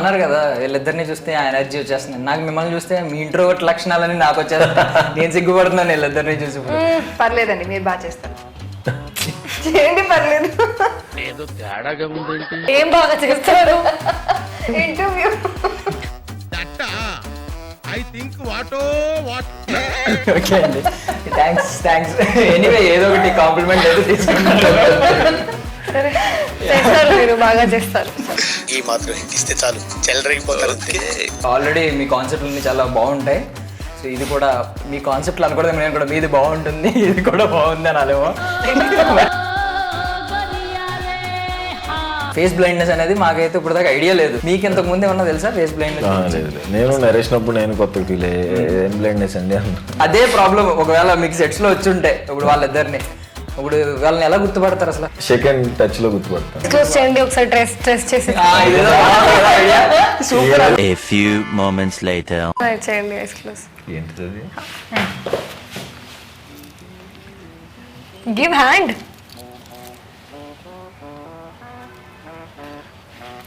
అన్నారు కదా వీళ్ళిద్దరిని చూస్తే ఆ ఎనర్జీ వచ్చేస్తుంది. నాకు మిమ్మల్ని చూస్తే మీ ఇంట్రోవర్ట్ లక్షణాలని నాకు వచ్చేస్తా. నేను సిగ్గుపడుతున్నాను వీళ్ళిద్దరిని చూసి. పర్లేదండి, మీరు బాగా చేస్తారు. చేయండి, పర్లేదు. ఏదో తేడాగా ఉందేంటి? ఏం బాగా చేస్తారు? Interview. I think what okay అండి, థ్యాంక్స్. ఎనీవే ఏదో ఒకటి కాంప్లిమెంట్ అయితే తీసుకుంటాను. సరే చేస్తారు, మీరు బాగా చేస్తారు. ఈ మాత్రం ఇస్తే చాలు చెల్లరగిపోతారు. ఆల్రెడీ మీ కాన్సెప్ట్లన్నీ చాలా బాగుంటాయి. సో ఇది కూడా మీ కాన్సెప్ట్లు అనుకోవడం నేను కూడా మీది బాగుంటుంది, ఇది కూడా బాగుంది అనాలేమో. ఫేస్ బ్లైండ్నెస్ అనేది మాకైతే ఇప్పుడు దాకా ఐడియా లేదు. మీకు ఇంతకు ముందు ఏమన్నా తెలుసా ఫేస్ బ్లైండ్నెస్? లేదు, నేను నరేసినప్పుడు నేను కొత్త ఫీల్ ఏం బ్లైండ్నెస్ అండి. అదే ప్రాబ్లం ఒకవేళ మీకు సెట్స్ లో వచ్చి ఉంటే ఇప్పుడు వాళ్ళిద్దరిని, ఇప్పుడు వాళ్ళని ఎలా గుర్తుపడతారు అసలు? సెకండ్ టచ్ లో గుర్తుపడతాను. క్లోజ్ చేయండి ఒకసారి, ట్రెస్ చేసి super. A few moments later. చేయండి ఐస్ క్లోజ్. ఏంటిది? Give hand.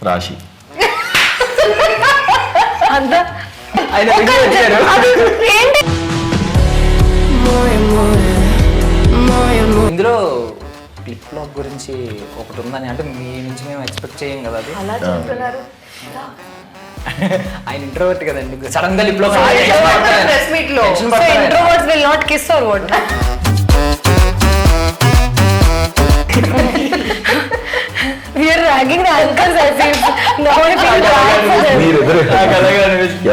రాశి. అంతా ఆయన video ఇచ్చారు. ఏంటి? ఇందులో క్లిప్ లాక్ గురించి ఒకటి ఉందని, అంటే మీ నుంచి మేము ఎక్స్పెక్ట్ చేయం కదా అది. అలా చెప్తున్నారు. ఆయన ఇంట్రోవర్ట్ కదండి, సడన్ గా లిప్ లాక్ ప్రెస్ మీట్ లో So introverts will not kiss or what? We are ragging the anchors as if nobody people try for them. మీరు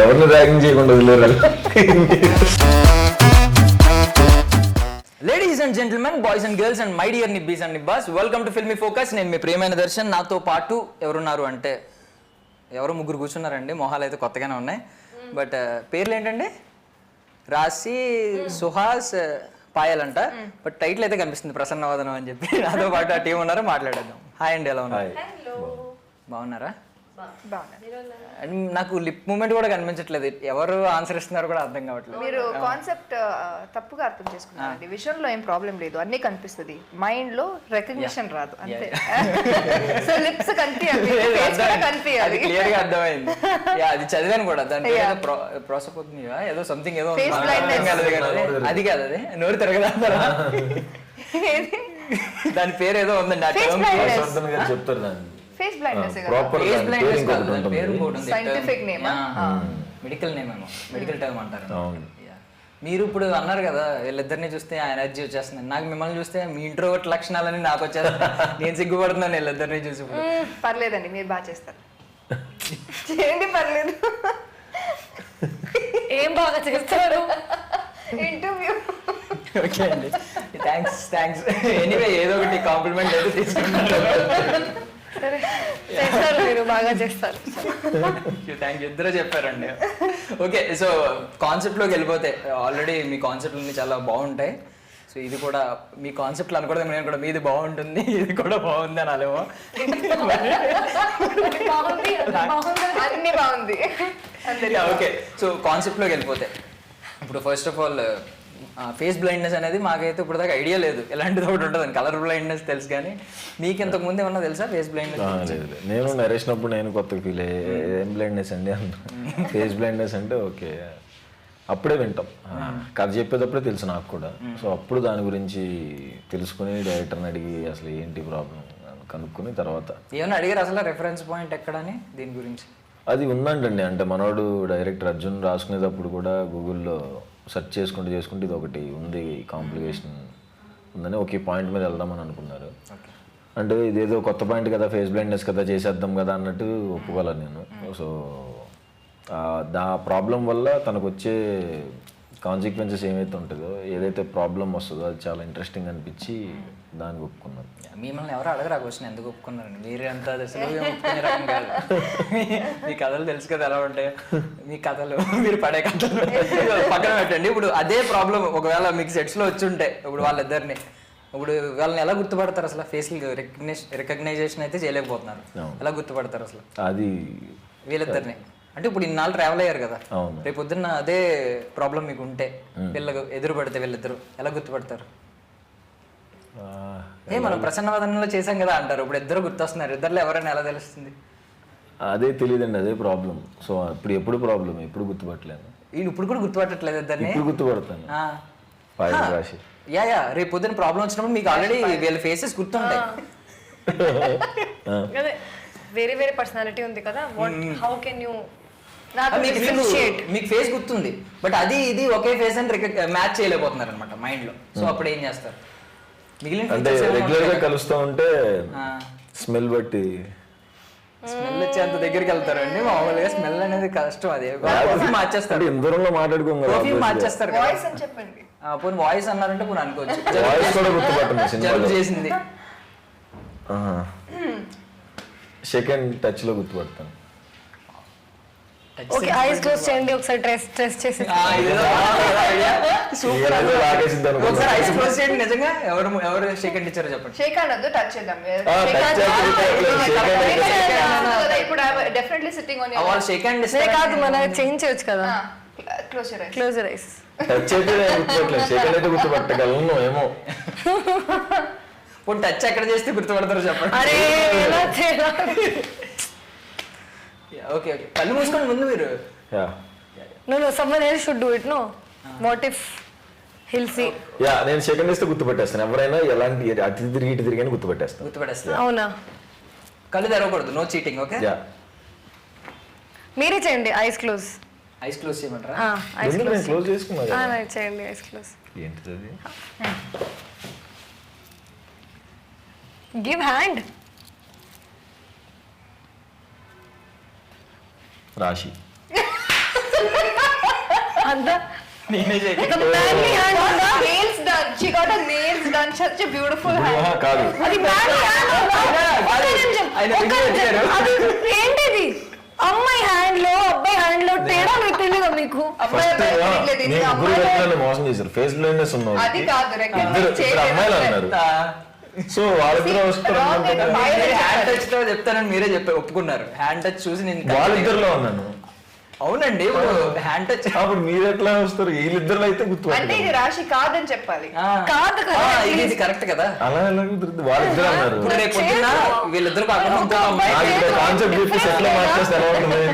ఎవరిని ర్యాగింగ్ చేయకుండా వదిలేరు. Ladies and gentlemen, boys and girls and my dear nibbies and nibbas, welcome to Filmy Focus. నేను మీ ప్రియమైన దర్శన్. నాతో పాటు ఎవరున్నారు అంటే ఎవరో ముగ్గురు కూర్చున్నారండి. మొహాలు అయితే కొత్తగానే ఉన్నాయి, బట్ పేర్లు ఏంటండి? రాశి, సుహాస్, పాయల్ అంట. బట్ టైటిల్ అయితే కనిపిస్తుంది ప్రసన్నవదనం అని చెప్పి. నాతో పాటు ఆ టీం ఉన్నారు, మాట్లాడేద్దాం. హాయ్ అండి, ఎలా ఉన్నారు? బాగున్నారా? అండ్ నాకు లిప్ మూమెంట్ కూడా కనిపించట్లేదు, ఎవరు ఆన్సర్ ఇస్తున్నారు కూడా అర్థం కావట్లేదు. మీరు కాన్సెప్ట్ తప్పుగా అర్థం చేసుకున్నారండి. విషయంలో ఏం ప్రాబ్లం లేదు, అన్ని కనిపిస్తుంది, మైండ్ లో రికగ్నిషన్ రాదు అంతే. సో లిప్స్ కనిపించాలి, ఫేస్ కూడా కనిపించాలి. క్లియర్ గా అర్థమైంది. అది చదివాను కూడా. దాంట్లో ప్రోసపోతుందా ఏదో సంథింగ్ ఏదో Face blindness. అది కాదు, అది నోరు తిరగదా దాని పేరు ఏదో ఉందండి. ఆ Face term blindness. చెప్తారు దాన్ని. Face blindness proper Face blindness కాదు, దాని పేరు ఇంకోటి ఉంది. Scientific name ఆ? మెడికల్ నేమ్ ఏమో, మెడికల్ టర్మ్ అంటారు. అవును. Yeah. మీరు ఇప్పుడు అన్నారు కదా వీళ్ళిద్దరిని చూస్తే ఆ ఎనర్జీ వచ్చేస్తుంది. నాకు మిమ్మల్ని చూస్తే మీ ఇంట్రోవర్ట్ లక్షణాలని నాకు వచ్చేస్తా. నేను సిగ్గుపడుతున్నాను వీళ్ళిద్దరిని చూసి. పర్లేదండి, మీరు బాగా చేస్తారు. చేయండి, పర్లేదు. ఏం బాగా చేస్తారు? ఇంటర్వ్యూ. ఓకే అండి, థ్యాంక్స్. ఎనీవే ఏదో ఒకటి కాంప్లిమెంట్ అయితే తీసుకుంటాను. సరే చేస్తారు, మీరు బాగా చేస్తారు. థ్యాంక్ యూ, ఇద్దరే చెప్పారండి. ఓకే, సో కాన్సెప్ట్లోకి వెళ్ళిపోతే ఆల్రెడీ మీ కాన్సెప్ట్లన్నీ చాలా బాగుంటాయి. సో ఇది కూడా మీ కాన్సెప్ట్లు అనుకోవడం నేను కూడా మీది బాగుంటుంది, ఇది కూడా బాగుంది అనాలేమో. అన్ని బాగుంది. ఓకే, సో కాన్సెప్ట్లోకి వెళ్ళిపోతే ఇప్పుడు first of all face blindness అనేది మాకైతే ఇప్పుడు దాకా ఐడియా లేదు. ఎలాంటిది ఒకటి ఉంటుంది, కలర్ బ్లైండ్నెస్ తెలుసు, కానీ మీకు ఇంతకు ముందు ఏమన్నా తెలుసా ఫేస్ బ్లైండ్నెస్? లేదు, నేను నరేసినప్పుడు నేను కొత్త ఫీల్ ఏం బ్లైండ్నెస్ అండి అన్న. ఫేస్ బ్లైండ్నెస్ అంటే ఓకే, అప్పుడే వింటాం, కథ చెప్పేటప్పుడే తెలుసు నాకు కూడా. సో అప్పుడు దాని గురించి తెలుసుకుని డైరెక్టర్ని అడిగి అసలు ఏంటి ప్రాబ్లం కనుక్కొని తర్వాత ఏమన్నా అడిగారు అసలు రెఫరెన్స్ పాయింట్ ఎక్కడని దీని గురించి? అది ఉందంటండి. అంటే మనోడు డైరెక్టర్ అర్జున్ రాసుకునేటప్పుడు కూడా గూగుల్లో సెర్చ్ చేసుకుంటూ ఇది ఒకటి ఉంది, కాంప్లికేషన్ ఉందని ఒకే పాయింట్ మీద వెళ్దామని అనుకున్నారు. అంటే ఇదేదో కొత్త పాయింట్ కదా, ఫేస్ బ్లైండ్నెస్ కదా, చేసేద్దాం కదా అన్నట్టు ఒప్పుకోవాలి నేను. సో ఆ ప్రాబ్లం వల్ల తనకు వచ్చే కాన్సిక్వెన్సెస్ ఏమైతే ఉంటుందో, ఏదైతే ప్రాబ్లం వస్తుందో అది చాలా ఇంట్రెస్టింగ్ అనిపించి దానికి ఒప్పుకున్నాను. మిమ్మల్ని ఎవరు అడగరా క్వశ్చన్ ఎందుకు ఒప్పుకున్నారండి? మీరే అంత దశలో ఒప్పుకునే రకం కాదు. మీ కథలు తెలుసు కదా ఎలా ఉంటాయి, మీ కథలు మీరు పడే కథలు పక్కన పెట్టండి. ఇప్పుడు అదే ప్రాబ్లం ఒకవేళ మీకు సెట్స్ లో వచ్చి ఉంటే ఇప్పుడు వాళ్ళిద్దరిని, ఇప్పుడు వాళ్ళని ఎలా గుర్తుపడతారు అసలు? ఫేస్ రికగ్నైజేషన్ అయితే చేయలేకపోతున్నారు, ఎలా గుర్తుపడతారు అసలు అది వీళ్ళిద్దరిని? అంటే ఇప్పుడు ఇన్నాళ్ళు ట్రావెల్ అయ్యారు కదా, రేపు పొద్దున్న అదే ప్రాబ్లం మీకు ఉంటే వీళ్ళకి ఎదురు పడితే వీళ్ళిద్దరు ఎలా గుర్తుపడతారు? మనం ప్రసన్నవదనంలో చేసాం కదా అంటారు, ఇప్పుడు ఇద్దరు గుర్తొస్తున్నారు, ఇద్దరులో ఎవరైనా ఎలా తెలుస్తుంది? అదే తెలియదండి, అదే ప్రాబ్లం. సో ఎప్పుడు ప్రాబ్లం, ఎప్పుడు గుర్తుపట్టలేను. వీళ్ళు ఇప్పుడు కూడా గుర్తుపట్టట్లేదు ఇద్దరిని. ఇప్పుడు గుర్తుపడతాను. పాయల్ రాశి. యా రేపు పొద్దున ప్రాబ్లం వచ్చినప్పుడు మీకు ఆల్రెడీ వీళ్ళ ఫేసెస్ గుర్తుంటాయి. అదే వేరే వేరే పర్సనాలిటీ ఉంది కదా, హౌ కెన్ యూ మీకు ఫేస్ గుర్తుంది, బట్ అది ఇది ఒకే ఫేస్ అని మ్యాచ్ చేయలేకపోతున్నారు అనమాట మైండ్ లో. సో అప్పుడు ఏం చేస్తారు? మిగిలిన అంటే రెగ్యులర్ గా కలుస్తూ ఉంటే స్మెల్ బట్టి స్మెల్ వచ్చేంత దగ్గరికి వెళ్తారండి. మామూలుగా స్మెల్ అనేది కష్టం. అది పర్ఫ్యూమ్ మార్చేస్తారు, దూరంలో మాట్లాడుకోం, పర్ఫ్యూమ్ మార్చేస్తారు. వాయిస్ అని చెప్పండి. పోనీ వాయిస్ అన్నారంటే పోనీ అనుకోవచ్చు. వాయిస్ కూడా గుర్తుపట్టండి. జలుబు చేసింది, సెకండ్ టచ్ లో గుర్తుపడతాను. ఓకే ఐస్ క్లోజ్ చేయండి ఒకసారి, ట్రెస్ చేసి సూపర్. ఒకసారి ఐస్ క్లోజ్ చేయండి. నిజంగా ఎవరు సెకండ్ ఇచ్చారో చెప్పండి. షేక్ హ్యాండ్ టచ్ చేద్దాం. ఇప్పుడు డెఫినెట్లీ సిట్టింగ్ ఆన్ వాళ్ళు షేక్ హ్యాండ్ ఇస్తే కాదు, మన చేంజ్ చేయొచ్చు కదా. Close your eyes. టచ్ అయితే గుర్తుపట్టలేదు, సెకండ్ అయితే గుర్తుపట్టగలను ఏమో. ఇప్పుడు టచ్ ఎక్కడ చేస్తే గుర్తుపడతారో చెప్పండి. అరే ఓకే ఓకే, కళ్ళు మూసుకోండి ముందు మీరు. No, someone else should do it, no? What if he'll see? నేను సెకండ్ ఇస్తే గుర్తుపట్టేస్తాను. ఎవరైనా ఎలాంటి అటు తిరిగి ఇటు తిరిగి గుర్తుపట్టేస్తాను. గుర్తుపడేస్తారు. అవునా? కళ్ళు తెరవకూడదు, నో చీటింగ్. ఓకే, మీరే చేయండి ఐస్ క్లోజ్. ఐస్ క్లోజ్ చేయమంటారా? ఐస్ క్లోజ్ క్లోజ్ చేసుకున్నా చేయండి ఐస్ క్లోజ్. ఏంటిది? Give hand. రాశి. అంతా నేనే చేయండి. Nails done. She got her nails done. Such a beautiful hand. కాదు, అది ఏంటిది? అమ్మాయి హ్యాండ్ లో అబ్బాయి హ్యాండ్ లో తేడా మీకు తెలియదా? మీకు మోసం చేశారు. ఫేస్ బ్లైండ్నెస్ ఉన్నది. అది కాదు, ఇద్దరు అమ్మాయిలు అన్నారు. సో వాళ్ళిద్దరు వస్తారు. హ్యాండ్ టచ్ తో చెప్తానని మీరే చెప్పారు, ఒప్పుకున్నారు. హ్యాండ్ టచ్ చూసి నేను వాళ్ళిద్దరిలో ఉన్నాను. అవునండి, హ్యాండ్ టచ్. అప్పుడు మీరు ఎట్లా వస్తారు? వీళ్ళిద్దరు అయితే అంటే గుర్తుపట్టారు. ఇది రాశి కాదని చెప్పాలి. కాదు కదా, ఇది కరెక్ట్ కదా. అలా ఎలా కుదురుతుంది? వాళ్ళిద్దరు అన్నారు. ఇప్పుడు రేపు పొద్దున్న వీళ్ళిద్దరు కాకుండా కాన్సెప్ట్ చెప్పి సెట్ లో మార్చేస్తే ఎలా ఉంటుంది?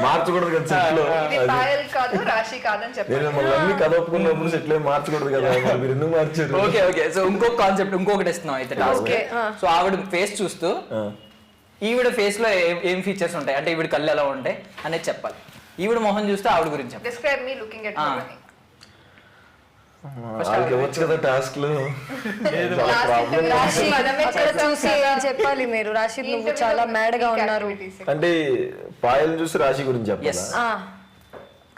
మార్చకూడదు కదా సెట్ లో. ఇది పాయల్ కాదు, రాశి కాదని చెప్పాలి. నేను మళ్ళీ అన్ని కథ ఒప్పుకున్నప్పుడు సెట్ లో మార్చకూడదు కదా, మీరు ఎందుకు మార్చారు? ఓకే ఓకే, సో ఇంకొక కాన్సెప్ట్, ఇంకొకటి ఇస్తున్నాం అయితే టాస్క్. సో ఆవిడ ఫేస్ చూస్తూ ఈవిడ ఫేస్ లో ఏం ఫీచర్స్ ఉంటాయి అంటే ఈవిడ కళ్ళు ఎలా ఉంటాయి అనేది చెప్పాలి. ఈవిడ మొహం చూస్తే ఆవిడ గురించి చెప్పాలి. Describe me looking at me. వాళ్ళకి వచ్చు కదా టాస్క్ లు. రాశి చూసి చెప్పాలి మీరు. రాశి నువ్వు చాలా మ్యాడ్ గా ఉన్నారు అంటే పాయల్ చూసి రాశి గురించి చెప్పాలా?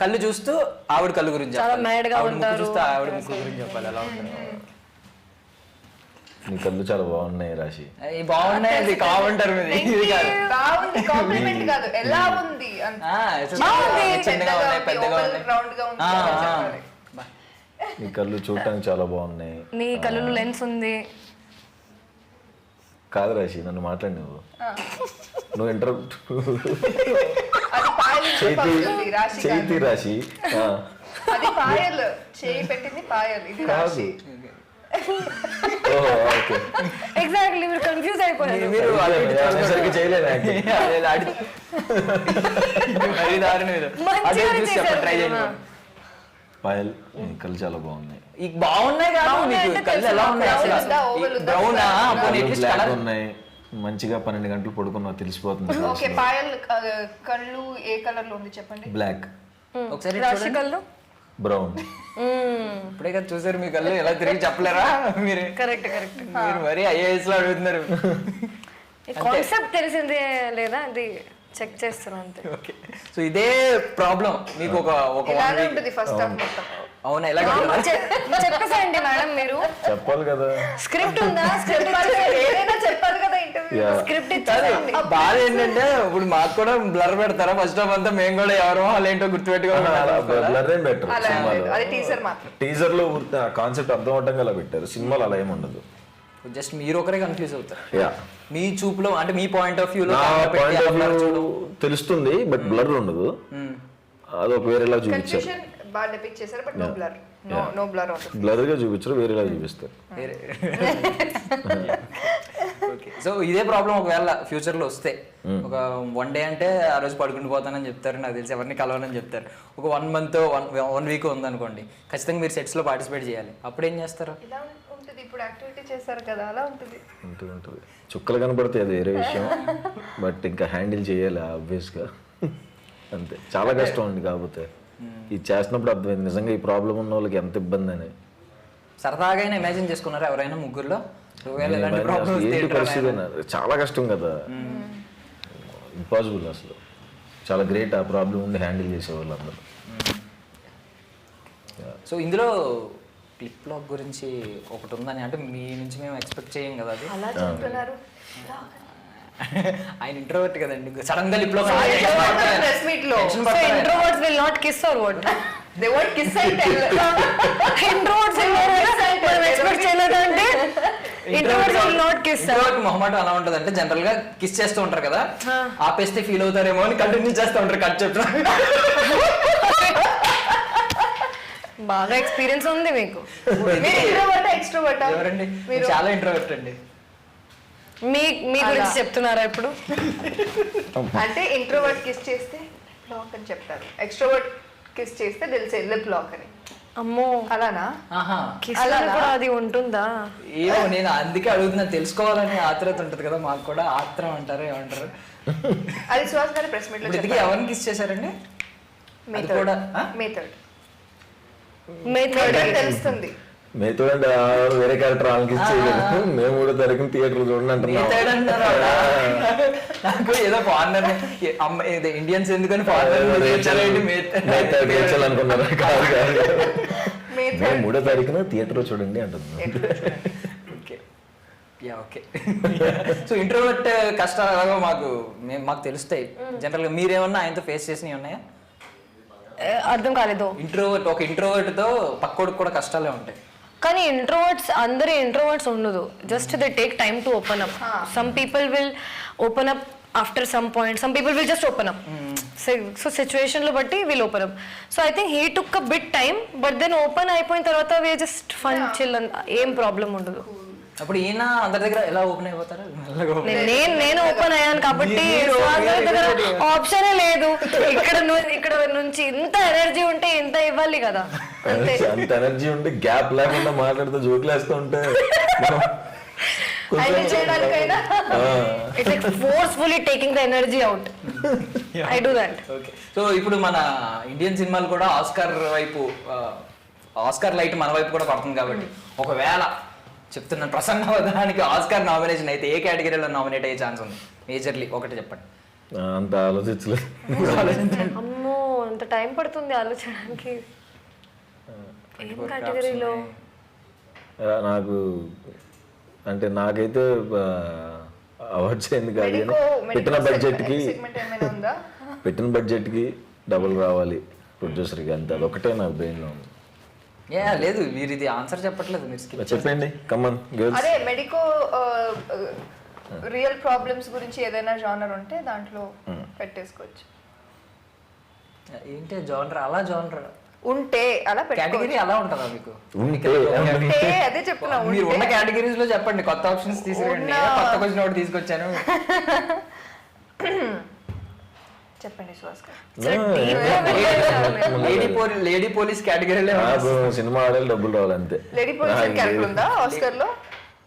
కళ్ళు చూస్తూ ఆవిడ కళ్ళు గురించి చాలా మ్యాడ్ గా ఉంటారు. చూస్తే ఆవిడ ముక్కు గురించి చెప్పాలి ఎలా ఉంటుంది. నీ కళ్ళు చాలా బాగున్నాయి రాశి. బాగున్నాయి, అది కావంటారు మీది. ఇది కాదు, బాగుంది కాంప్లిమెంట్ కాదు, ఎలా ఉంది చిన్నగా ఉన్నాయి, పెద్దగా ఉన్నాయి. రౌండ్ గా ఉంది. నీ కళ్ళు చూడటానికి చాలా బాగున్నాయి. నీ కళ్ళు లెన్స్ ఉంది. కాదు రాశి, నన్ను మాట్లాడి నువ్వు ఇంటరప్ట్ చేతి రాశి. అది పాయల్ చేయి పెట్టింది, పాయల్ ఇది రాశి. ఎగ్జాక్ట్లీ, మీరు కన్ఫ్యూజ్ అయిపోయారు. మీరు సరిగ్గా చేయలేదు. ట్రై చేయండి. పాయల్ కళ్ళు చాలా బాగున్నాయి. బాగున్నాయి కాదు, మీకు కళ్ళు ఎలా ఉన్నాయి అసలు? బ్రౌనా బ్లాక్ ఉన్నాయి. మంచిగా 12 గంటలు పడుకున్నావు తెలిసిపోతుంది. ఓకే, పాయల్ కళ్ళు ఏ కలర్ లో ఉంది చెప్పండి? బ్లాక్. ఒకసారి రాశి కళ్ళు బ్రౌన్. ఇప్పుడే కదా చూసారు, మీ కళ్ళు ఎలా తిరిగి చెప్పలేరా మీరు? Correct correct. మీరు మరీ ఐఏఎస్ లో అడుగుతున్నారు. కాన్సెప్ట్ తెలిసిందే లేదా అది చెక్ చేస్తారు అంతే. ఓకే, సో ఇదే ప్రాబ్లం మీకు ఒక ఇలానే ఉంటుంది ఫస్ట్ హాఫ్ మొత్తం. అవునా? ఎలా చెప్పేసేయండి మేడం, మీరు చెప్పాలి కదా. స్క్రిప్ట్ ఉందా? ఏదైనా చెప్పాలి కదా ఇంటర్వ్యూ. స్క్రిప్ట్ ఇచ్చేయండి. బాధ ఏంటంటే ఇప్పుడు మాకు కూడా బ్లర్ పెడతారా ఫస్ట్ హాఫ్ అంతా, మేము కూడా ఎవరో వాళ్ళు ఏంటో బ్లర్ బెటర్. అది టీజర్ మాత్రం. టీజర్ లో కాన్సెప్ట్ అర్థం అవటం అలా పెట్టారు, సినిమాలో అలా ఏమి ఉండదు. జస్ట్ మీరు ఒకరే కన్ఫ్యూజ్ అవుతారు. యా, మీ చూపులో అంటే మీ పాయింట్ ఆఫ్ వ్యూలో తెలుస్తుంది, బట్ బ్లర్ ఉండదు. అదొక వేరేలా చూపించారు. కన్ఫ్యూజన్ బాగా డెపిక్ట్ చేశారు, but no blur. No blur ఉంటుంది. బ్లర్ గా చూపించారు, వేరేలా చూపిస్తారు. ఓకే, సో ఇదే ప్రాబ్లం ఒకవేళ ఫ్యూచర్ లో వస్తే ఒక 1 డే అంటే ఆ రోజు పడుకుని పోతానని చెప్తారు, నాకు తెలిసి ఎవరిని కలవనని చెప్తారు. ఒక 1 month 1 week ఉందనుకోండి, ఖచ్చితంగా మీరు సెట్స్ లో పార్టిసిపేట్ చేయాలి. అప్పుడు ఏం చేస్తారు? ఇలా ఉంటుంది, ఇప్పుడు యాక్టివిటీ చేస్తారు కదా అలా ఉంటుంది. ఉంటుంది చుక్కలు కనపడతాయి, అది వేరే విషయం. బట్ ఇంకా హ్యాండిల్ చేయాలి ఆబ్వియస్గా, అంతే. చాలా కష్టం అండి. కాకపోతే ఇది చేస్తున్నప్పుడు అర్థమైంది నిజంగా ఈ ప్రాబ్లం ఉన్న వాళ్ళకి ఎంత ఇబ్బంది అని. సరదాగా ఇమాజిన్ చేసుకున్నారా ఎవరైనా ముగ్గురులో ఒకవేళ ఇలాంటి ప్రాబ్లమ్స్ వస్తే ఏంటి పరిస్థితి చాలా కష్టం కదా, ఇంపాసిబుల్ అసలు. చాలా గ్రేట్ ఆ ప్రాబ్లం ఉండి హ్యాండిల్ చేసేవాళ్ళు అందరూ. సో ఇందులో క్లిప్ లాక్ గురించి ఒకటి ఉందని, అంటే మీ నుంచి మేము ఎక్స్పెక్ట్ చేయం కదా అది. అలా చెప్తున్నారు. ఆయన ఇంట్రోవర్ట్ కదండి, సడన్ గా లిప్ లాక్ ప్రెస్ మీట్ లో So introverts will not kiss or what? they won't kiss and tell. Introverts మనం expect చేయలేదంటే introverts will not kiss. Introvert మొహమాట ఎలా ఉంటది అంటే జనరల్ గా కిస్ చేస్తూ ఉంటారు కదా, ఆపేస్తే ఫీల్ అవుతారేమో అని కంటిన్యూ చేస్తూ ఉంటారు కట్ చెప్తా. బాగా ఎక్స్పీరియన్స్ ఉంది మీకు. మీరు ఇంట్రోవర్టా ఎక్స్ట్రోవర్టా? ఎవరండి? చాలా ఇంట్రోవర్ట్ అండి. మీ గురించి చెప్తున్నారా ఇప్పుడు? అంటే ఇంట్రోవర్ట్ కిస్ చేస్తే బ్లాక్ అని చెప్తారు, ఎక్స్ట్రోవర్ట్ కిస్ చేస్తే తెలిసే లిప్ బ్లాక్ అని. అమ్మో, అలానా? ఆహా, కిస్ కూడా అది ఉంటుందా? ఏమో నేను అందుకే అడుగుతున్నాను, తెలుసుకోవాలని ఆత్రత ఉంటది కదా మాకు కూడా. ఆత్రం అంటారు ఏమంటారు? అది సుహాస్ గారి ప్రెస్ మీట్ లో ఇంతకీ ఎవరిని కిస్ చేశారండి? అది కూడా మే థర్డ్ మే థర్డ్ తెలుస్తుంది. మేతో అంటే వేరే క్యారెక్టర్ వాళ్ళకి ఇచ్చేయలేదు. మేము 3వ తారీఖున థియేటర్ చూడండి అంటున్నాం. నాకు ఏదో ఫారినర్ ఇండియన్స్ ఎందుకని ఫారినర్ అనుకున్నారు. మే మేము 3వ తారీఖున థియేటర్ చూడండి అంటున్నాం. ఓకే. సో ఇంట్రోవర్ట్ కష్టాలు ఎలాగో మాకు తెలుస్తాయి. జనరల్ గా మీరేమన్నా ఆయనతో ఫేస్ చేసినవి ఉన్నాయా? అర్థం కాలేదు. ఒక ఇంట్రోవర్ట్ తో పక్కోడికి కూడా కష్టాలే ఉంటాయి. కానీ ఇంట్రోవర్ట్స్ అందరూ ఇంట్రోవర్ట్స్ ఉండదు, just they take time to open up. Some people will open up after some point, some people will just open up. So situation లో బట్టి will open up. So I think he took a bit time, but then open అయిపోయిన తర్వాత we just fun chill, ఏం problem ఉండదు. అప్పుడు ఈయన అందరి దగ్గర ఎలా ఓపెన్ అయిపోతారు? నేను ఓపెన్ అయ్యాను కాబట్టి ఆప్షనే లేదు. ఇక్కడ నుంచి ఇంత ఎనర్జీ ఉంటే ఇంత ఇవ్వాలి కదా. అంత ఎనర్జీ ఉంటే గ్యాప్ లేకుండా మాట్లాడుతూ జోకులు వేస్తూ ఉంటే చేయడానికైనా it's like forcefully taking the energy out. I do that. Okay. So ఇప్పుడు మన ఇండియన్ సినిమాలు కూడా ఆస్కార్ వైపు, ఆస్కార్ లైట్ మన వైపు కూడా పడుతుంది కాబట్టి ఒకవేళ చెప్తున్నాను ప్రసన్నవదానికి ఆస్కార్ నామినేషన్ అయితే ఏ కేటగిరీలో నామినేట్ అయ్యే ఛాన్స్ ఉంది మేజర్లీ? ఒకటి చెప్పండి. అంత ఆలోచించలేదు. అమ్మో, అంత టైం పడుతుంది ఆలోచించడానికి. ఏం కేటగిరీలో? నాకు అంటే నాకైతే అవార్డ్స్ అయింది కాదు, పెట్టిన బడ్జెట్కి డబుల్ రావాలి ప్రొడ్యూసర్కి, అంతే. అదొకటే నాకు బ్రెయిన్లో ఉంది. లేదు, మీరు ఇది ఆన్సర్ చెప్పట్లేదు, మీరు చెప్పండి. Come on girls. అదే మెడికో రియల్ ప్రాబ్లమ్స్ గురించి ఏదైనా జానర్ ఉంటే దాంట్లో పెట్టేసుకోవచ్చు. ఏంటి జానర్? అలా జానర్ ఉంటే అలా కేటగిరీ అలా ఉంటుందా మీకు? అదే చెప్తున్నా, మీరు ఉన్న కేటగిరీస్ లో చెప్పండి, కొత్త ఆప్షన్స్ తీసుకురండి. కొత్త క్వశ్చన్ ఒకటి తీసుకొచ్చాను. చెప్పండి సుహాస్ గారు. లేడీ పోలీస్ కేటగిరీలో సినిమా ఆడాలి, డబ్బులు రావాలి, అంతే. లేడీ పోలీస్ అని కేటగిరీ ఉందా ఆస్కర్ లో?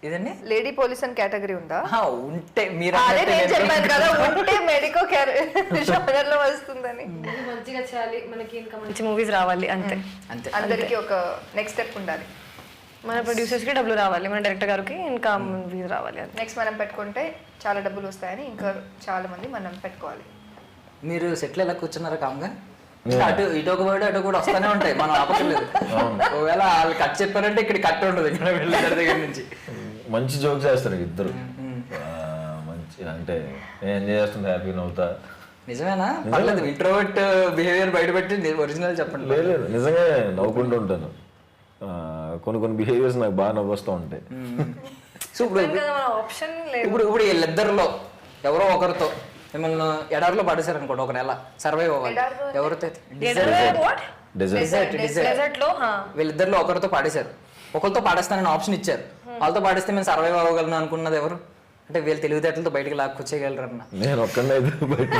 ఇదండి లేడీ పోలీస్ అని కేటగిరీ ఉందా? ఉంటే మీరు అదే నేను చెప్పాను కదా, ఉంటే మెడికో జానర్ లో వస్తుందని. మంచిగా చేయాలి, మనకి ఇంకా మంచి మూవీస్ రావాలి, అంతే. అంతే. అందరికి ఒక నెక్స్ట్ స్టెప్ ఉండాలి. మన ప్రొడ్యూసర్స్ కి డబ్బులు రావాలి, మన డైరెక్టర్ గారికి ఇంకా మూవీస్ రావాలి. నెక్స్ట్ మనం పెట్టుకుంటే చాలా డబ్బులు వస్తాయని ఇంకా చాలా మంది మనం పెట్టుకోవాలి. మీరు సెట్లు ఎలా కూర్చున్నారా కామ్గా? అటు ఇటు ఒక వర్డ్ అటు కూడా వస్తానే ఉంటాయి, మనం ఆపట్లేదు. ఒకవేళ వాళ్ళు కట్ చెప్పారంటే ఇక్కడ కట్ ఉండదు, ఇక్కడ వెళ్ళిన దగ్గర నుంచి. మంచి జోక్స్ చేస్తారు ఇద్దరు, మంచి. అంటే నేను ఎంజాయ్ చేస్తుంటే హ్యాపీగా నవ్వుతా. నిజమేనా? పర్లేదు, ఇంట్రోవర్ట్ బిహేవియర్ బయటపెట్టి ఒరిజినల్ చెప్పండి. లేదు, నిజంగా నవ్వుకుంటూ ఉంటాను. కొన్ని బిహేవియర్స్ నాకు బాగా నవ్వొస్తూ ఉంటాయి. సో ఇప్పుడు వీళ్ళిద్దరిలో ఎవరో ఒకరితో మిమ్మల్ని ఎడారిలో పడేశారు అనుకోండి, ఒక నెల సర్వైవ్ అవ్వాలి. ఎవరితో? వీళ్ళిద్దరిలో ఒకరితో పాడేశారు, ఒకరితో పాడేస్తానని ఆప్షన్ ఇచ్చారు. వాళ్ళతో పాడేస్తే మేము సర్వైవ్ అవ్వగలను అనుకున్నది ఎవరు? అంటే వీళ్ళు తెలివితేటలతో బయటకు లాక్కొచ్చేయగలరన్న. నేను ఒక్కడే బయట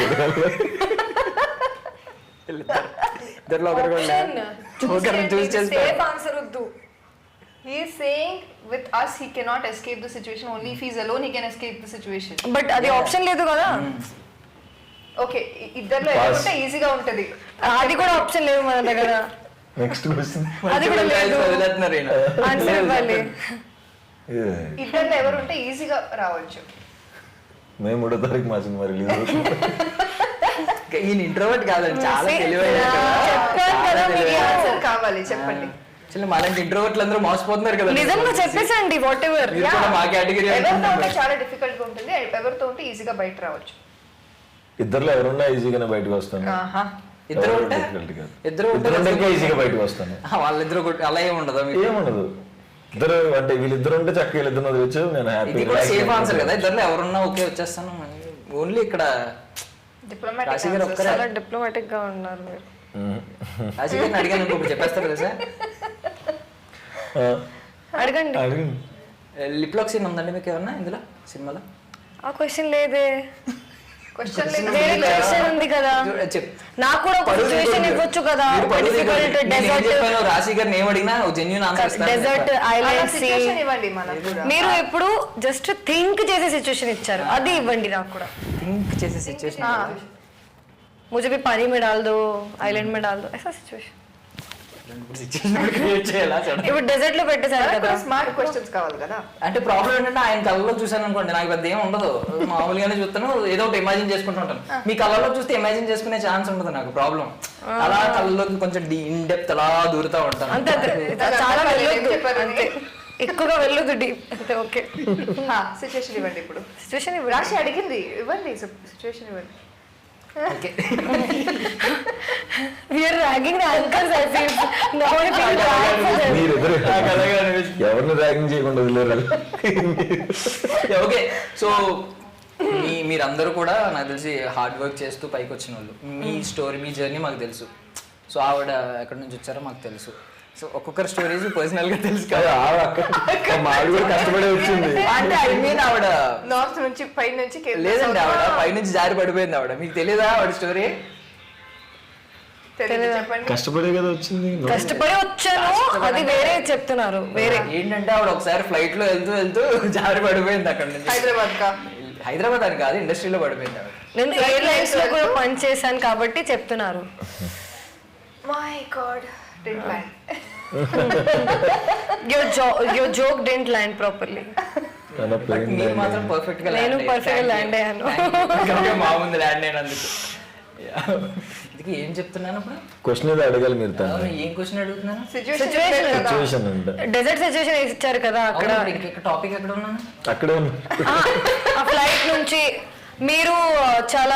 ఇద్దరులో ఒకరు చూసి చేస్తారు. సేఫ్ ఆన్సర్ వద్దు. He is saying with us he cannot escape the situation. Only if he is alone he can escape the situation. But అది ఆప్షన్ లేదు కదా. ఓకే, ఇద్దర్లో ఎవరు ఉంటే ఈజీగా ఉంటది. అది కూడా ఆప్షన్ లేదు మన దగ్గర. Next question. అది కూడా లేదు. వదిలేస్తున్నారు ఈయన. ఆన్సర్ ఇవ్వాలి. ఇద్దర్లో ఎవరు ఉంటే ఈజీగా రావచ్చు. మేము 3వ తారీఖు మా సినిమా రిలీజ్ అవుతుంది. ఈయన ఇంట్రోవర్ట్ కాదండి, చాలా తెలివైన. చెప్పాను కదా మీకు. ఆన్సర్ కావాలి, చెప్పండి. మాలాంటి ఇంట్రోవర్ట్లు అందరూ మోసపోతున్నారు కదా. నిజంగా చెప్పేసండి వాట్ ఎవర్. మా కేటగిరీ ఎవరితో ఉంటే చాలా డిఫికల్ట్ గా ఉంటుంది, ఎవరితో ఉంటే ఈజీగా బయట రావచ్చు. ఇద్దరులో ఎవరున్నా ఈజీగానే బయటకు వస్తాను. ఇద్దరు ఉంటే ఇద్దరు ఈజీగా బయటకు వస్తాను. వాళ్ళిద్దరు అలా ఏమి ఉండదు, ఏముండదు. ఇద్దరు అంటే వీళ్ళిద్దరు ఉంటే చక్కగా వీళ్ళిద్దరు వదిలేచ్చు, నేను ఇది కూడా సేఫ్ ఆన్సర్ కదా. ఇద్దరులో ఎవరున్నా ఓకే వచ్చేస్తాను. ఓన్లీ ఇక్కడ రాశి గారు ఒక్కరే చాలా డిప్లొమాటిక్ గా ఉన్నారు మీరు. రాశి గారిని అడిగాను ఇప్పుడు చెప్పేస్తారు కదా సార్. అడగండి. లిప్ లాక్ సీన్ ఉందండి మీకు ఏమన్నా ఇందులో సినిమాలో? ఆ క్వశ్చన్ లేదే. క్వశ్చన్ వేరే క్వశ్చన్ ఉంది కదా. నాకు కూడా ఒక సిచువేషన్ ఇవ్వచ్చు కదా. Difficult desert. రాశి గారిని ఏం అడిగినా జెన్యూన్ ఆన్సర్ ఇస్తారు. డెజర్ట్ ఐలాండ్ సీ ఇవ్వండి మనకు. మీరు ఎప్పుడు జస్ట్ థింక్ చేసే సిచువేషన్ ఇచ్చారు, అది ఇవ్వండి నాకు కూడా. థింక్ చేసే సిచువేషన్. मुझे भी पानी में डाल दो, आइलैंड में डाल दो, ऐसा सिचुएशन. ఇప్పుడు డెజర్ట్ లో పెట్టేసారు కదా. స్మార్ట్ క్వశ్చన్స్ కావాలి కదా. అంటే ప్రాబ్లం ఏంటంటే ఆయన కళ్ళలో చూసాను అనుకోండి, నాకు పెద్ద ఏం ఉండదు, మామూలుగానే చూస్తాను, ఏదో ఒకటి ఇమాజిన్ చేసుకుంటూ ఉంటాను. మీ కళ్ళలో చూస్తే ఇమాజిన్ చేసుకునే ఛాన్స్ ఉండదు నాకు. ప్రాబ్లం అలా కళ్ళలోకి కొంచెం ఇన్ డెప్త్ అలా దూరుతూ ఉంటాను. అంతే చాలా వెళ్ళొద్దు, అంతే ఎక్కువగా వెళ్ళొద్దు డీప్, అంతే. ఓకే, సిచువేషన్ ఇవ్వండి. ఇప్పుడు సిచువేషన్ రాశి అడిగింది, ఇవ్వండి సిచువేషన్ ఇవ్వండి. We are ragging the anchors as if now I feel bad for them. ఎవరిని ర్యాగింగ్ చేయకుండా వదిలేరు. ఓకే, సో మీరందరూ కూడా నాకు తెలిసి హార్డ్ వర్క్ చేస్తూ పైకి వచ్చిన వాళ్ళు. మీ స్టోరీ, మీ జర్నీ మాకు తెలుసు. సో ఆవిడ ఎక్కడి నుంచి వచ్చారో మాకు తెలుసు. సో ఒక్కొక్కరి స్టోరీస్ పర్సనల్ గా తెలుసు కదా. కష్టపడి వచ్చింది అంటే ఐ మీన్ ఆవిడ నార్త్ నుంచి పై నుంచి లేదండి, ఆవిడ పై నుంచి జారి పడిపోయింది. ఆవిడ మీకు తెలియదా ఆవిడ స్టోరీ? చెప్పండి. కష్టపడే కదా వచ్చింది. కష్టపడి వచ్చాను, అది వేరే చెప్తున్నారు. వేరే ఏంటంటే ఆవిడ ఒకసారి ఫ్లైట్ లో వెళ్తూ జారి పడిపోయింది అక్కడ నుంచి. హైదరాబాద్ అని కాదు, ఇండస్ట్రీలో పడిపోయింది ఆవిడ. నేను ఎయిర్లైన్స్ లో కూడా పని చేశాను కాబట్టి చెప్తున్నారు. My God, didn't land. Your joke didn't land properly. మీరు మాత్రం పర్ఫెక్ట్ గా నేను పర్ఫెక్ట్ గా ల్యాండ్ అయ్యాను. మా ముందు ల్యాండ్ అయినందుకు. ఇది ఏం చెప్తున్నాను ఇప్పుడు? క్వశ్చన్ ఏదో అడగాలి మీరు. ఏం క్వశ్చన్ అడుగుతున్నాను? సిచువేషన్ అంటే డెజర్ట్ సిచువేషన్ ఇచ్చారు కదా అక్కడ. టాపిక్ ఎక్కడ ఉన్నాను? అక్కడే ఉన్నా. ఆ ఫ్లైట్ నుంచి మీరు చాలా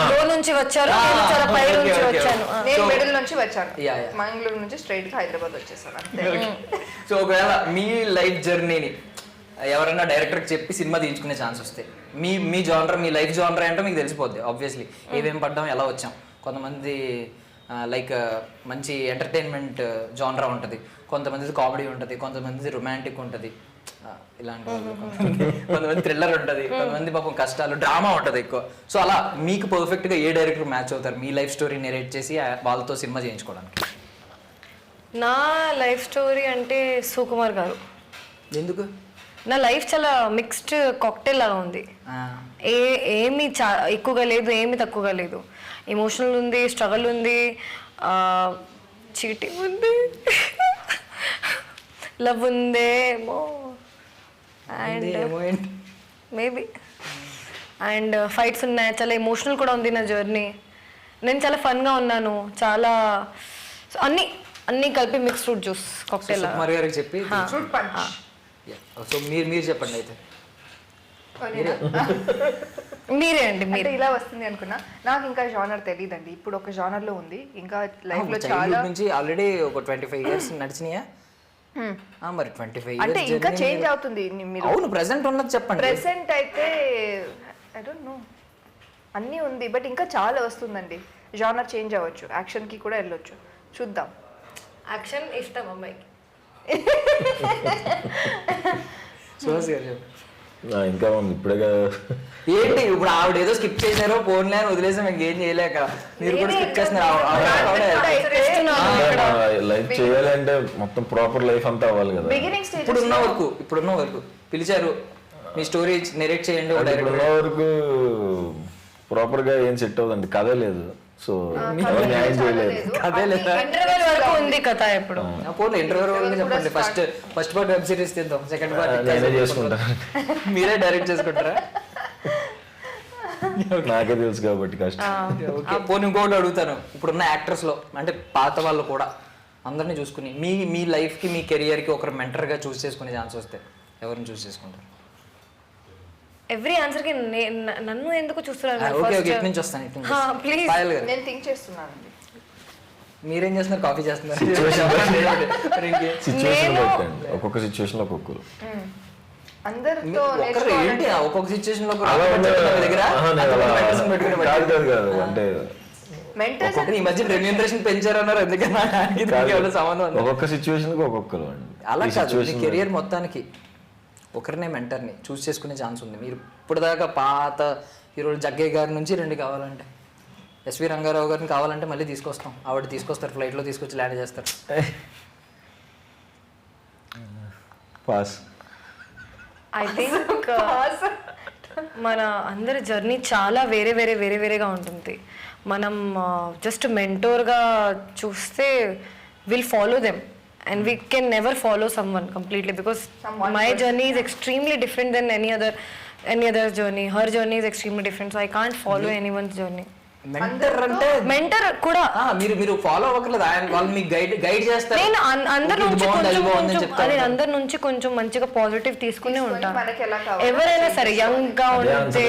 లో నుంచి వచ్చారు, నేను చాలా పై నుంచి వచ్చాను. నేను మిడిల్ నుంచి వచ్చాను, మంగళూరు నుంచి స్ట్రైట్ గా హైదరాబాద్ వచ్చేసాను అంతే. సో ఒకవేళ మీ లైఫ్ జర్నీని ఎవరైనా డైరెక్టర్కి చెప్పి సినిమా తీయించుకునే ఛాన్స్ వస్తే, మీ జానర్, మీ లైఫ్ జానర్ ఏంటో మీకు తెలిసిపోద్ది ఆబ్వియస్లీ. ఏమేం పడ్డాం, ఎలా వచ్చాం. కొంతమంది లైక్ మంచి ఎంటర్టైన్మెంట్ జానరా ఉంటుంది, కొంతమందిది కామెడీ ఉంటుంది, కొంతమందిది రొమాంటిక్ ఉంటుంది, ఇలాంటి కొంతమంది థ్రిల్లర్ ఉంటుంది, కొంతమంది పాపం కష్టాలు డ్రామా ఉంటుంది ఎక్కువ. సో అలా మీకు పర్ఫెక్ట్గా ఏ డైరెక్టర్ మ్యాచ్ అవుతారు మీ లైఫ్ స్టోరీ నెరేట్ చేసి వాళ్ళతో సినిమా చేయించుకోవడానికి? నా లైఫ్ స్టోరీ అంటే సుకుమార్ గారు. ఎందుకు? నా లైఫ్ చాలా మిక్స్డ్ కాక్టైల్ లాగా ఉంది. ఏమి ఎక్కువగా లేదు, ఏమి తక్కువగా లేదు. ఎమోషనల్ ఉంది, స్ట్రగల్ ఉంది, చీటింగ్ ఉంది, లవ్ ఉందేమో, అండ్ మేబీ అండ్ ఫైట్స్ ఉన్నాయి. చాలా ఎమోషనల్ కూడా ఉంది నా జర్నీ. నేను చాలా ఫన్గా ఉన్నాను, చాలా అన్నీ కలిపి mix fruit juice cocktail. Sukumar గారికి చెప్పి సో మీరు చెప్పండి అయితే. మీరే అండి, మీరు. ఇలా వస్తుంది అనుకున్నా. నాకు ఇంకా జానర్ తెలియదండి, ఇప్పుడు ఒక జానర్ లో ఉంది. ఇంకా లైఫ్ లో చాలా నుంచి ఆల్రెడీ ఒక 25 years నడిచినాయా? మరి 25 years అంటే ఇంకా చేంజ్ అవుతుంది. అవును, ప్రెసెంట్ ఉన్నది చెప్పండి. ప్రెసెంట్ అయితే ఐ డోంట్ నో, అన్నీ ఉంది, బట్ ఇంకా చాలా వస్తుందండి. జానర్ చేంజ్ అవ్వచ్చు, యాక్షన్ కి కూడా వెళ్ళొచ్చు, చూద్దాం. యాక్షన్ ఇష్టం అమ్మాయికి. సుహాస్ గారు చెప్పు. ఇంకా ఉంది ఇప్పుడే ఏంటి ఇప్పుడు ఆవిడ ఏదో స్కిప్ చేశారో ఫోన్లే అని వదిలేసాం ఇంకేం చేయలేక మీరు కూడా స్కిప్ చేస్తున్నారు లైఫ్ చేయాలంటే మొత్తం ప్రాపర్ లైఫ్ అంతా అవ్వాలి కదా. బిగినింగ్ స్టేజ్ ఇప్పుడున్న వరకు పిలిచారు మీ స్టోరీ నెరేట్ చేయండి అంటే ఇప్పుడున్న వరకు ప్రాపర్ గా ఏం సెట్ అవుతుంది, కథ లేదు. సో ఎవరు న్యాయం చేయలేదు. అదే లేదా ఇంటర్వెల్ వరకు ఉంది కథ ఇప్పుడు. పోనీ ఇంటర్వ్యూ వాళ్ళు చెప్పండి. ఫస్ట్ పార్ట్ వెబ్ సిరీస్ తీద్దాం, సెకండ్ నేనే పార్ట్ చేసుకుంటాను. మీరే డైరెక్ట్ చేసుకుంటారా? నాకే తెలుసు కాబట్టి కష్టం. పోనీ ఇంకోటి అడుగుతాను, ఇప్పుడున్న యాక్టర్స్ లో అంటే పాత వాళ్ళు కూడా అందరినీ చూసుకుని మీ లైఫ్ కి మీ కెరియర్ కి ఒకరు మెంటర్ గా చూస్ చేసుకునే ఛాన్స్ వస్తే ఎవరిని చూస్ చేసుకుంటారు? ఎవ్రీ ఆన్సర్ కి నన్ను ఎందుకు చూస్తున్నారు? ఓకే ఓకే ఇటు నుంచి వస్తాను, ఇటు నుంచి ప్లీజ్. పాయల్ గారు నేను థింక్ చేస్తున్నానండి. మీరేం చేస్తున్నారు? కాఫీ చేస్తున్నారు? సిచ్యువేషన్ పెట్టండి, ఒక్కొక్క సిచ్యువేషన్ లో ఒక్కొక్కరు. అందరితో ఒకరు ఏంటి ఒక్కొక్క సిచ్యువేషన్ లో అలా దగ్గర కాదు అంటే మెంటర్స్ ఈ మధ్య రెమ్యూనరేషన్ పెంచారన్నారు, ఎందుకన్నా సంబంధం ఉంది. ఒక్కొక్క సిచ్యువేషన్ కి ఒక్కొక్కరు అండి. అలా కాదు, మీ కెరియర్ మొత్తానికి ఒకరినే మెంటర్ని చూస్ చేసుకునే ఛాన్స్ ఉంది. మీరు ఇప్పటిదాకా పాత హీరోలు జగ్గయ్య గారి నుంచి 2 కావాలంటే, ఎస్వి రంగారావు గారిని కావాలంటే మళ్ళీ తీసుకొస్తాం, ఆవిడ తీసుకొస్తారు, ఫ్లైట్లో తీసుకొచ్చి ల్యాండ్ చేస్తారు. పాస్. ఐ థింక్ మన అందరి జర్నీ చాలా వేరేగా ఉంటుంది. మనం జస్ట్ మెంటోర్గా చూస్తే will follow them and we can never follow someone completely because my journey is extremely different than any other journey. Her journey is extremely different, so I can't follow anyone's journey. Mentor అంటే mentor కూడా మీరు follow అవ్వకలేదు, వాళ్ళు మీకు guide చేస్తారు. నేను అందరి నుంచి కొంచెం మంచిగా పాజిటివ్ తీసుకునే ఉంటాను. మనకి ఎలా కావాలి, ఎవరైనా సరే యంగ్ గా ఉంటే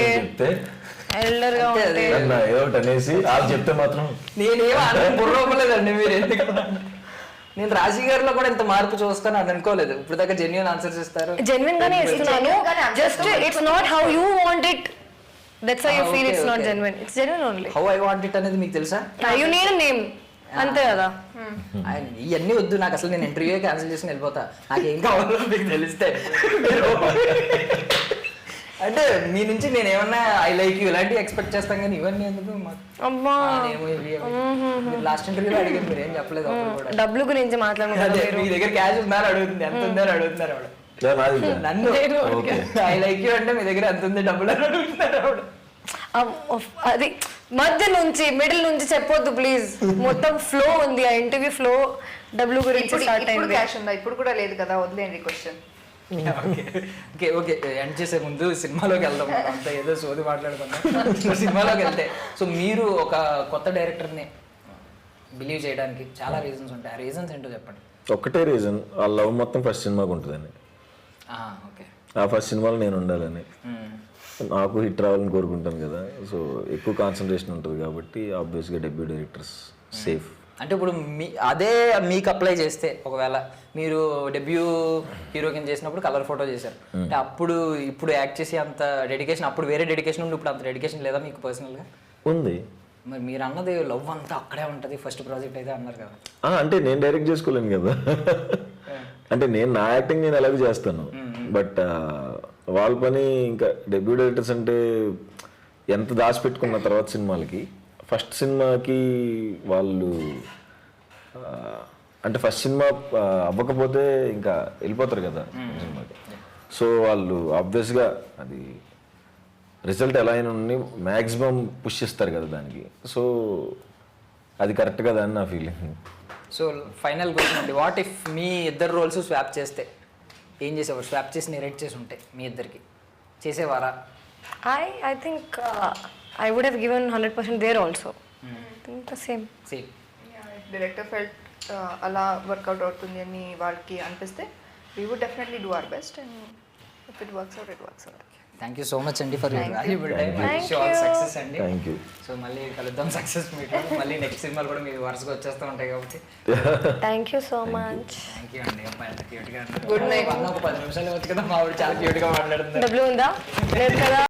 ఎల్డర్ గా ఉంటే ఏదో అనేసి వాళ్ళు చెప్తే మాత్రం నేనేమో బుర్రవ్వలేదండి. మీరు ఎందుకు? నేను రాజీ గారిలో కూడా ఇంత మార్పు చూస్తాను అని అనుకోలేదు. ఇప్పుడు దాకా జెన్యూన్ ఆన్సర్స్ ఇస్తారు, జెన్యూన్ గానే ఇస్తున్నాను. Just it's not how you want it, that's how you feel. It's not genuine, it's genuine only. How I want it అనేది మీకు తెలుసా? యూ నీడ్ ఎ నేమ్, అంతే కదా. ఇవన్నీ వద్దు నాకు, అసలు నేను ఇంటర్వ్యూ క్యాన్సిల్ చేసి వెళ్ళిపోతా. నాకు ఏం కావాలో మీకు తెలిస్తే. అంటే మీ నుంచి నేను ఏమన్నా ఐ లైక్ యూ ఇలాంటివి ఎక్స్పెక్ట్ చేస్తాం, కానీ ఇవన్నీ ఎందుకు? లాస్ట్ ఇంటర్వ్యూలో అడిగారు, మీరు ఏం చెప్పలేదు. డబ్బులు గురించి మాట్లాడుతున్నారు, మీ దగ్గర క్యాష్ ఉందని అడుగుతుంది, ఎంత ఉందని అడుగుతున్నారు ఆవిడ. నన్ను ఐ లైక్ యూ అంటే మీ దగ్గర ఎంత ఉంది డబ్బులు అని అడుగుతున్నారు ఆవిడ. అది మధ్య నుంచి మిడిల్ నుంచి చెప్పొద్దు ప్లీజ్. మొత్తం ఫ్లో ఉంది, ఆ ఇంటర్వ్యూ ఫ్లో డబ్బులు గురించి స్టార్ట్ అయింది. క్యాష్ ఉందా? ఇప్పుడు కూడా లేదు కదా, వదిలేండి క్వశ్చన్. ఓకే ఓకే ఎండ్ చేసే ముందు సినిమాలోకి వెళ్దాం. అంతా ఏదో సోది మాట్లాడుకుందాం. సినిమాలోకి వెళ్తే, సో మీరు ఒక కొత్త డైరెక్టర్ని బిలీవ్ చేయడానికి చాలా రీజన్స్ ఉంటాయి. ఆ రీజన్స్ ఏంటో చెప్పండి. ఒక్కటే రీజన్, ఆ లవ్ మొత్తం ఫస్ట్ సినిమాకి ఉంటుందని. ఓకే, ఆ ఫస్ట్ సినిమాలో నేను ఉండాలని, నాకు హిట్ రావాలని కోరుకుంటాను కదా. సో ఎక్కువ కాన్సన్ట్రేషన్ ఉంటుంది కాబట్టి ఆబ్వియస్గా డెబ్యూ డైరెక్టర్స్ సేఫ్. అంటే ఇప్పుడు అదే మీకు అప్లై చేస్తే, ఒకవేళ మీరు డెబ్యూ హీరో కింద చేసినప్పుడు కలర్ ఫోటో చేశారు అంటే అప్పుడు ఇప్పుడు యాక్ట్ చేసి అంత డెడికేషన్, అప్పుడు వేరే డెడికేషన్ ఉంది, ఇప్పుడు అంత డెడికేషన్ లేదా మీకు పర్సనల్గా? ఉంది. మరి మీరు అన్నది లవ్ అంతా అక్కడే ఉంటుంది ఫస్ట్ ప్రాజెక్ట్ అయితే అన్నారు కదా. అంటే నేను డైరెక్ట్ చేసుకోలేను కదా. అంటే నా యాక్టింగ్ నేను ఎలాగో చేస్తాను, బట్ వాళ్ళ పని ఇంకా డెబ్యూ డైరెక్టర్స్ అంటే ఎంత దాచిపెట్టుకున్న తర్వాత సినిమాలకి, ఫస్ట్ సినిమాకి వాళ్ళు అంటే ఫస్ట్ సినిమా అవ్వకపోతే ఇంకా వెళ్ళిపోతారు కదా సినిమాకి. సో వాళ్ళు ఆబ్వియస్గా అది రిజల్ట్ ఎలా అయినా మ్యాక్సిమం పుష్ చేస్తారు కదా దానికి. సో అది కరెక్ట్ కదా అని నా ఫీలింగ్. సో ఫైనల్ క్వశ్చన్ అండి, వాట్ ఇఫ్ మీ ఇద్దరు రోల్స్ స్వాప్ చేస్తే ఏం చేసేవారు? స్వాప్ చేసి నెరేట్ చేసి ఉంటే మీ ఇద్దరికి చేసేవారా? I think I would have given 100% there also. I think the same. Director felt అలా వర్కౌట్ అవుతుంది అని వాళ్ళకి అనిపిస్తే we would definitely do our best, and if it works out, it works out. Thank you so much అండి for your valuable time. Success అండి. Thank you. So మళ్ళీ కలుద్దాం, success meet. మళ్ళీ నెక్స్ట్ సినిమాలు కూడా మీరు వరుసగా వచ్చేస్తూ ఉంటాయి కాబట్టి Thank you so much. Thank you అండి. అమ్మాయి ఎంత క్యూట్గా Good night. ఒక 10 నిమిషాలు వచ్చు కదా, మా ఆవిడ చాలా క్యూట్గా మాట్లాడుతుంది. డబ్బులు ఉందా? లేదు కదా.